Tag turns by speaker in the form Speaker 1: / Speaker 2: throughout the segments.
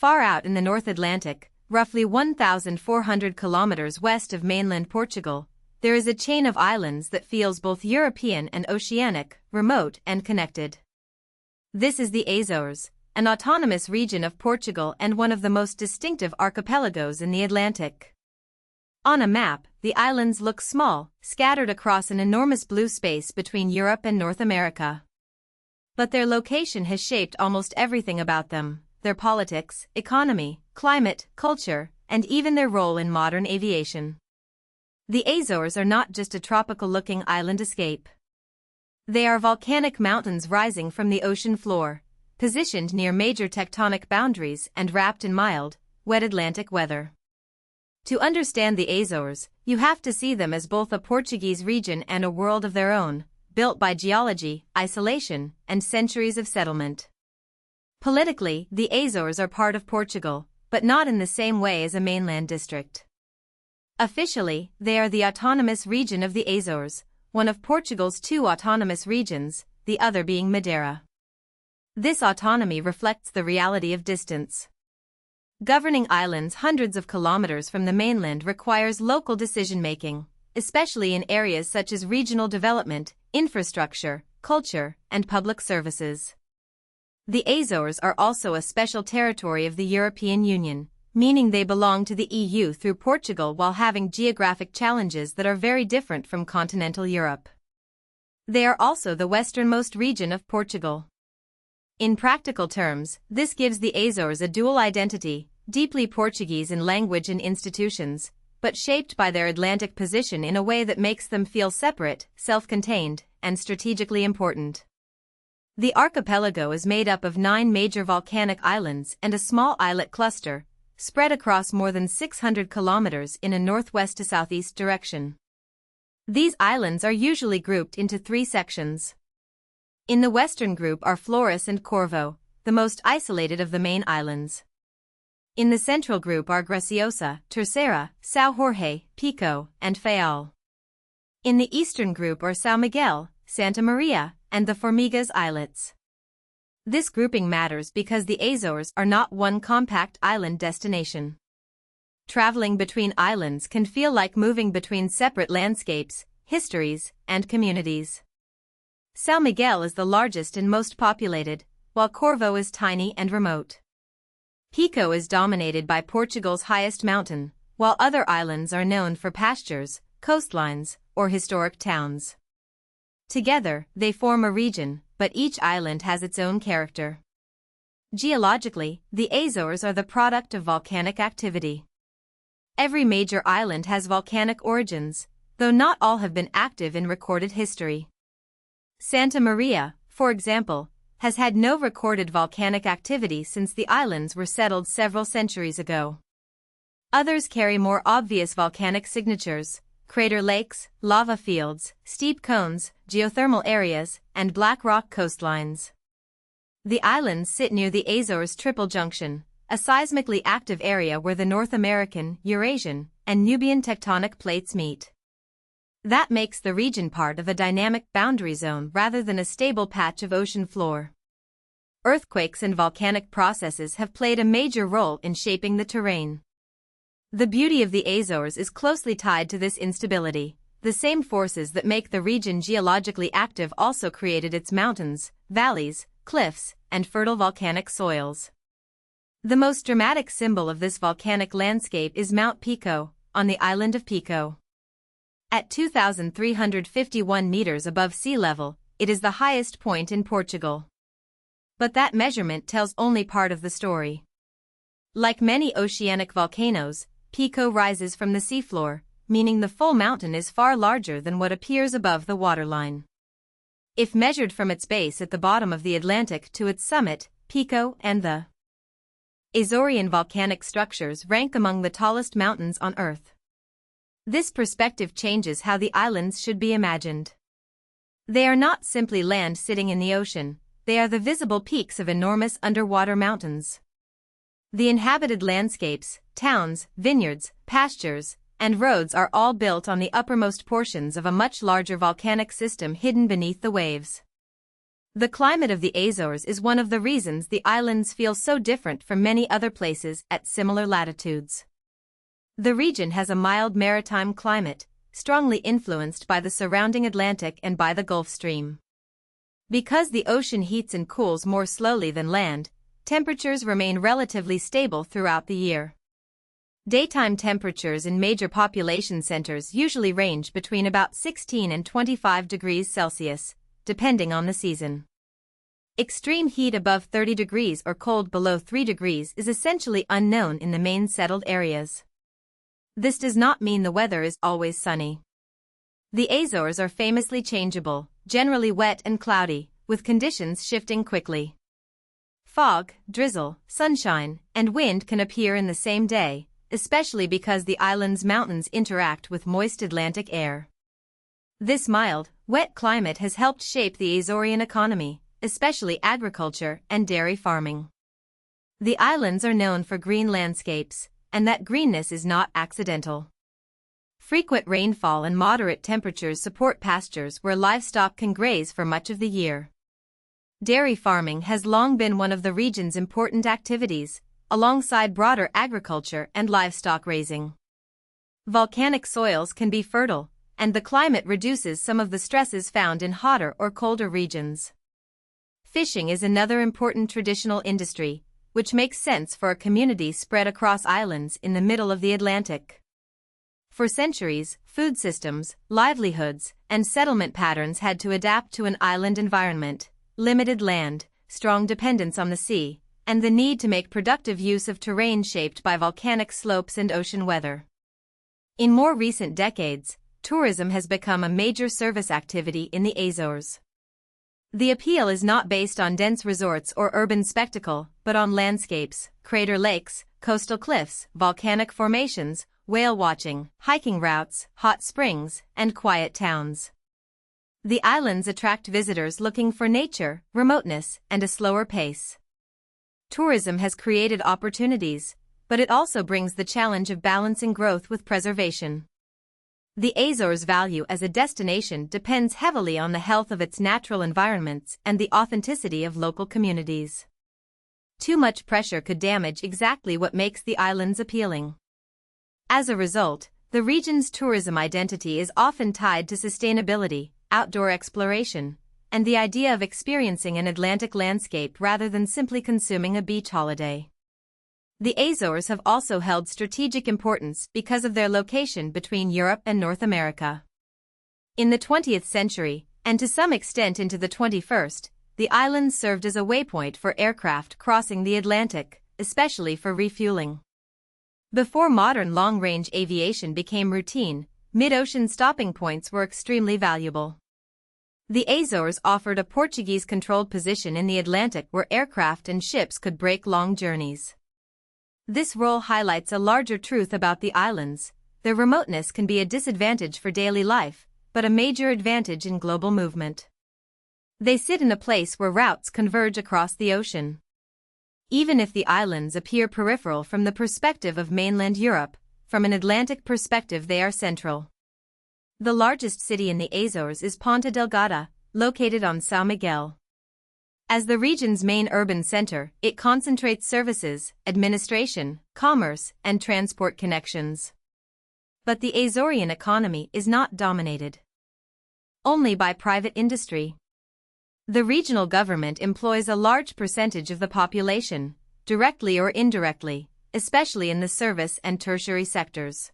Speaker 1: Far out in the North Atlantic, roughly 1,400 kilometers west of mainland Portugal, there is a chain of islands that feels both European and oceanic, remote and connected. This is the Azores, an autonomous region of Portugal and one of the most distinctive archipelagos in the Atlantic. On a map, the islands look small, scattered across an enormous blue space between Europe and North America. But their location has shaped almost everything about them: their politics, economy, climate, culture, and even their role in modern aviation. The Azores are not just a tropical-looking island escape. They are volcanic mountains rising from the ocean floor, positioned near major tectonic boundaries and wrapped in mild, wet Atlantic weather. To understand the Azores, you have to see them as both a Portuguese region and a world of their own, built by geology, isolation, and centuries of settlement. Politically, the Azores are part of Portugal, but not in the same way as a mainland district. Officially, they are the autonomous region of the Azores, one of Portugal's two autonomous regions, the other being Madeira. This autonomy reflects the reality of distance. Governing islands hundreds of kilometers from the mainland requires local decision-making, especially in areas such as regional development, infrastructure, culture, and public services. The Azores are also a special territory of the European Union, meaning they belong to the EU through Portugal while having geographic challenges that are very different from continental Europe. They are also the westernmost region of Portugal. In practical terms, this gives the Azores a dual identity, deeply Portuguese in language and institutions, but shaped by their Atlantic position in a way that makes them feel separate, self-contained, and strategically important. The archipelago is made up of 9 major volcanic islands and a small islet cluster, spread across more than 600 kilometers in a northwest to southeast direction. These islands are usually grouped into 3 sections. In the western group are Flores and Corvo, the most isolated of the main islands. In the central group are Graciosa, Terceira, São Jorge, Pico, and Faial. In the eastern group are São Miguel, Santa Maria, and the Formigas islets. This grouping matters because the Azores are not one compact island destination. Traveling between islands can feel like moving between separate landscapes, histories, and communities. São Miguel is the largest and most populated, while Corvo is tiny and remote. Pico is dominated by Portugal's highest mountain, while other islands are known for pastures, coastlines, or historic towns. Together, they form a region, but each island has its own character. Geologically, the Azores are the product of volcanic activity. Every major island has volcanic origins, though not all have been active in recorded history. Santa Maria, for example, has had no recorded volcanic activity since the islands were settled several centuries ago. Others carry more obvious volcanic signatures: crater lakes, lava fields, steep cones, geothermal areas, and black rock coastlines. The islands sit near the Azores Triple Junction, a seismically active area where the North American, Eurasian, and Nubian tectonic plates meet. That makes the region part of a dynamic boundary zone rather than a stable patch of ocean floor. Earthquakes and volcanic processes have played a major role in shaping the terrain. The beauty of the Azores is closely tied to this instability. The same forces that make the region geologically active also created its mountains, valleys, cliffs, and fertile volcanic soils. The most dramatic symbol of this volcanic landscape is Mount Pico, on the island of Pico. At 2,351 meters above sea level, it is the highest point in Portugal. But that measurement tells only part of the story. Like many oceanic volcanoes, Pico rises from the seafloor, meaning the full mountain is far larger than what appears above the waterline. If measured from its base at the bottom of the Atlantic to its summit, Pico and the Azorean volcanic structures rank among the tallest mountains on Earth. This perspective changes how the islands should be imagined. They are not simply land sitting in the ocean, they are the visible peaks of enormous underwater mountains. The inhabited landscapes, towns, vineyards, pastures, and roads are all built on the uppermost portions of a much larger volcanic system hidden beneath the waves. The climate of the Azores is one of the reasons the islands feel so different from many other places at similar latitudes. The region has a mild maritime climate, strongly influenced by the surrounding Atlantic and by the Gulf Stream. Because the ocean heats and cools more slowly than land, temperatures remain relatively stable throughout the year. Daytime temperatures in major population centers usually range between about 16 and 25 degrees Celsius, depending on the season. Extreme heat above 30 degrees or cold below 3 degrees is essentially unknown in the main settled areas. This does not mean the weather is always sunny. The Azores are famously changeable, generally wet and cloudy, with conditions shifting quickly. Fog, drizzle, sunshine, and wind can appear in the same day, especially because the island's mountains interact with moist Atlantic air. This mild, wet climate has helped shape the Azorean economy, especially agriculture and dairy farming. The islands are known for green landscapes, and that greenness is not accidental. Frequent rainfall and moderate temperatures support pastures where livestock can graze for much of the year. Dairy farming has long been one of the region's important activities, alongside broader agriculture and livestock raising. Volcanic soils can be fertile, and the climate reduces some of the stresses found in hotter or colder regions. Fishing is another important traditional industry, which makes sense for a community spread across islands in the middle of the Atlantic. For centuries, food systems, livelihoods, and settlement patterns had to adapt to an island environment, limited land, strong dependence on the sea, and the need to make productive use of terrain shaped by volcanic slopes and ocean weather. In more recent decades, tourism has become a major service activity in the Azores. The appeal is not based on dense resorts or urban spectacle, but on landscapes, crater lakes, coastal cliffs, volcanic formations, whale watching, hiking routes, hot springs, and quiet towns. The islands attract visitors looking for nature, remoteness, and a slower pace. Tourism has created opportunities, but it also brings the challenge of balancing growth with preservation. The Azores' value as a destination depends heavily on the health of its natural environments and the authenticity of local communities. Too much pressure could damage exactly what makes the islands appealing. As a result, the region's tourism identity is often tied to sustainability, outdoor exploration, and the idea of experiencing an Atlantic landscape rather than simply consuming a beach holiday. The Azores have also held strategic importance because of their location between Europe and North America. In the 20th century, and to some extent into the 21st, the islands served as a waypoint for aircraft crossing the Atlantic, especially for refueling. Before modern long-range aviation became routine, mid-ocean stopping points were extremely valuable. The Azores offered a Portuguese-controlled position in the Atlantic where aircraft and ships could break long journeys. This role highlights a larger truth about the islands. Their remoteness can be a disadvantage for daily life, but a major advantage in global movement. They sit in a place where routes converge across the ocean. Even if the islands appear peripheral from the perspective of mainland Europe, from an Atlantic perspective they are central. The largest city in the Azores is Ponta Delgada, located on São Miguel. As the region's main urban center, it concentrates services, administration, commerce, and transport connections. But the Azorean economy is not dominated only by private industry. The regional government employs a large percentage of the population, directly or indirectly, especially in the service and tertiary sectors.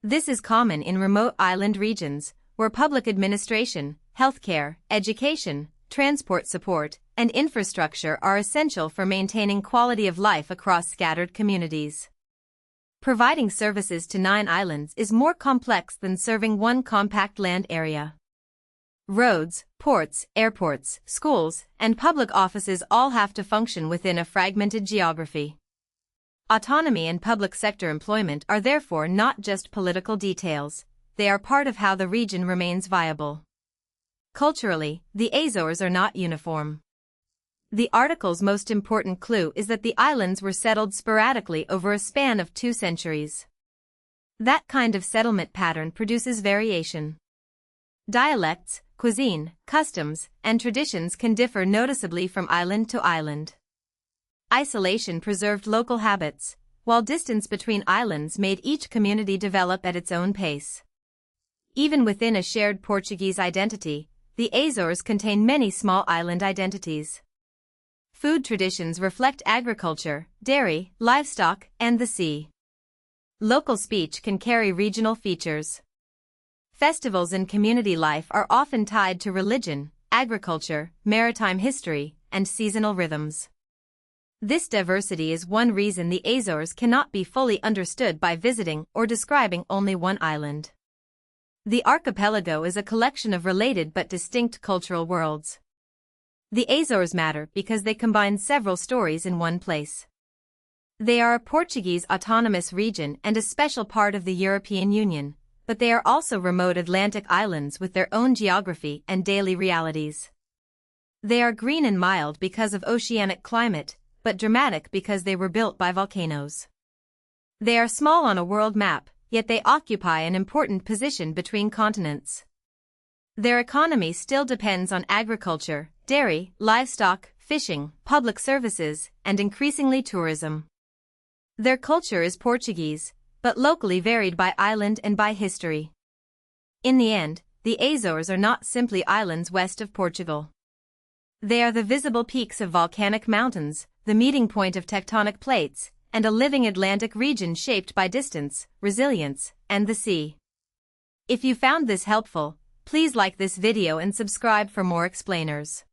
Speaker 1: This is common in remote island regions, where public administration, healthcare, education, transport support, and infrastructure are essential for maintaining quality of life across scattered communities. Providing services to 9 islands is more complex than serving one compact land area. Roads, ports, airports, schools, and public offices all have to function within a fragmented geography. Autonomy and public sector employment are therefore not just political details, they are part of how the region remains viable. Culturally, the Azores are not uniform. The article's most important clue is that the islands were settled sporadically over a span of 2 centuries. That kind of settlement pattern produces variation. Dialects, cuisine, customs, and traditions can differ noticeably from island to island. Isolation preserved local habits, while distance between islands made each community develop at its own pace. Even within a shared Portuguese identity, the Azores contain many small island identities. Food traditions reflect agriculture, dairy, livestock, and the sea. Local speech can carry regional features. Festivals and community life are often tied to religion, agriculture, maritime history, and seasonal rhythms. This diversity is one reason the Azores cannot be fully understood by visiting or describing only one island. The archipelago is a collection of related but distinct cultural worlds. The Azores matter because they combine several stories in one place. They are a Portuguese autonomous region and a special part of the European Union, but they are also remote Atlantic islands with their own geography and daily realities. They are green and mild because of oceanic climate, but dramatic because they were built by volcanoes. They are small on a world map, yet they occupy an important position between continents. Their economy still depends on agriculture, dairy, livestock, fishing, public services, and increasingly tourism. Their culture is Portuguese, but locally varied by island and by history. In the end, the Azores are not simply islands west of Portugal. They are the visible peaks of volcanic mountains, the meeting point of tectonic plates, and a living Atlantic region shaped by distance, resilience, and the sea. If you found this helpful, please like this video and subscribe for more explainers.